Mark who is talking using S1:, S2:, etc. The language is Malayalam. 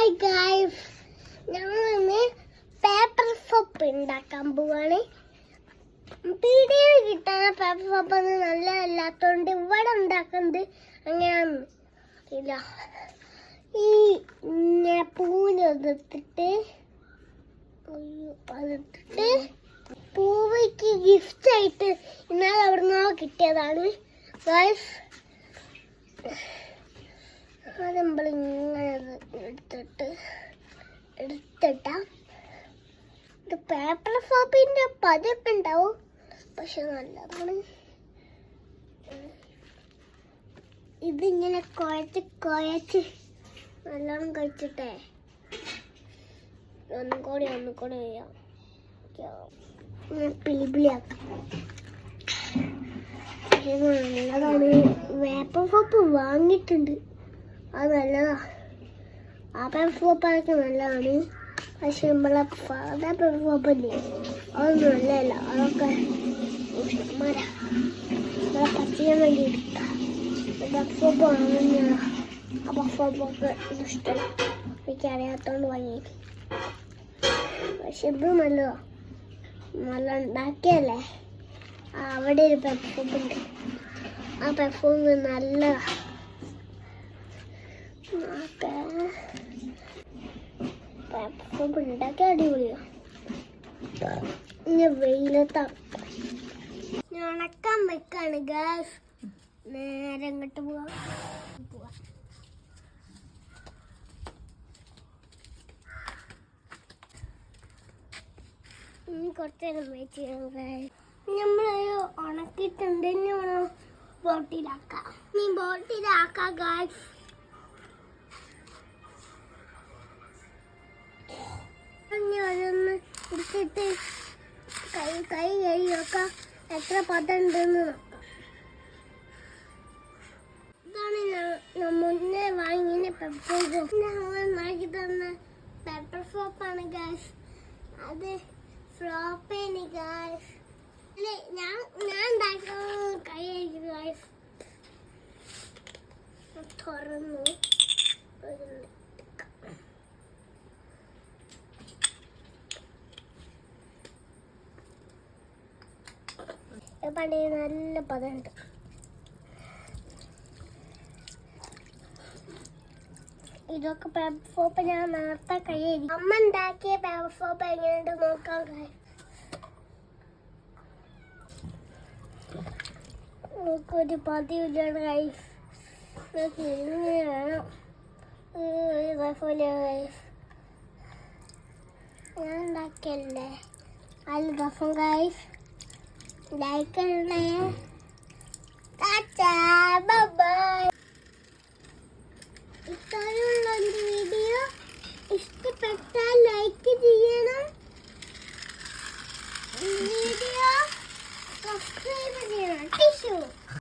S1: ഹായ് ഗൈസ്, ഞങ്ങളിന്ന് പേപ്പർ സോപ്പ് ഉണ്ടാക്കാൻ പോവാണ്. പീടികയിൽ കിട്ടുന്ന പേപ്പർ സോപ്പ് നല്ല അല്ലാത്തോണ്ട് ഇവിടെ ഉണ്ടാക്കുന്നത് അങ്ങനെയാണ് ഇല്ല. ഈ പൂവിനെടുത്തിട്ട് പൂവയ്ക്ക് ഗിഫ്റ്റ് ആയിട്ട് ഇന്നലെ അവിടുന്ന് കിട്ടിയതാണ് ഗൈസ്. അത് നമ്മളിങ്ങനെ എടുത്തിട്ടാ ഇത് പേപ്പർ സോപ്പിന്റെ പതൊക്കെ ഉണ്ടാവും, പക്ഷെ നല്ലതാണ്. ഇതിങ്ങനെ കുഴച്ച് നല്ലോണം കഴിച്ചിട്ടേ ഒന്നും കൂടി ചെയ്യാം. പിളിപിളിയാക്കാം. നല്ലതാണ്. പേപ്പർ സോപ്പ് വാങ്ങിയിട്ടുണ്ട്, അത് നല്ലതാ. ആ പേപ്പർ സോപ്പൊക്കെ നല്ലതാണ്, പക്ഷെ നമ്മളെ സാധാ പേപ്പർ സോപ്പല്ലേ അതൊന്നും നല്ലതല്ല. അതൊക്കെ ഇഷ്ടംമാരാ നമ്മളെ പച്ചയാൻ വേണ്ടി എടുക്കാം. പേപ്പർ സോപ്പ് വാങ്ങുന്ന ആ പേപ്പർ സോപ്പൊക്കെ ഇഷ്ടമല്ല, എനിക്കറിയാത്തോണ്ട് വാങ്ങി. പക്ഷെ ഇത് നല്ലതാ, നല്ല ഉണ്ടാക്കിയല്ലേ. അവിടെ ഒരു പേപ്പർ സോപ്പുണ്ട്, ആ പേപ്പർ സോപ്പ് നല്ലതാ. ഉണ്ടാക്കി അടിപൊളിയാ. വെയിലത്താ ഉണക്കാൻ വെക്കാണ് ഗ്യാസ്. നേരെ അങ്ങോട്ട് പോവാ. ഇനി കുറച്ചേരം വെയിറ്റ് ചെയ്യണം. നമ്മളൊരു ഉണക്കിയിട്ടുണ്ട്, ഇനി ബോട്ടിലാക്കാം. ഗ്യാസ്. അതൊന്ന് എടുത്തിട്ട് കൈ കഴിയൊക്കെ എത്ര പദം ഉണ്ടെന്ന് നോക്കാം. ഇതാണ് മുന്നേ വാങ്ങിയ പേപ്പർ സോപ്പ്. ഉണ്ടാക്കി തന്ന പേപ്പർ സോപ്പാണ് ഗായ്സ്. അത് ഫ്ലോപ്പേന് ഗായ്സ്. ഞാൻ ഉണ്ടാക്കുന്ന കൈ കഴിക്കും ഗായ്സ്. തുറന്നു പണ്ടേ നല്ല പദമുണ്ട്. ഇതൊക്കെ പേപ്പർ സോപ്പ് ഞാൻ നേരത്തെ കഴിയും. അമ്മ ഉണ്ടാക്കിയ പേപ്പർ സോപ്പ് എങ്ങനെയുണ്ട് നോക്കാൻ കഴിയും. നമുക്കൊരു പതിവില്ലാണ് കഴിയും. വേണം ഇതേപോലെ കഴിയും. ഞാൻ ഉണ്ടാക്കിയല്ലേ നല്ല രസം കഴിയും. Like and bye bye.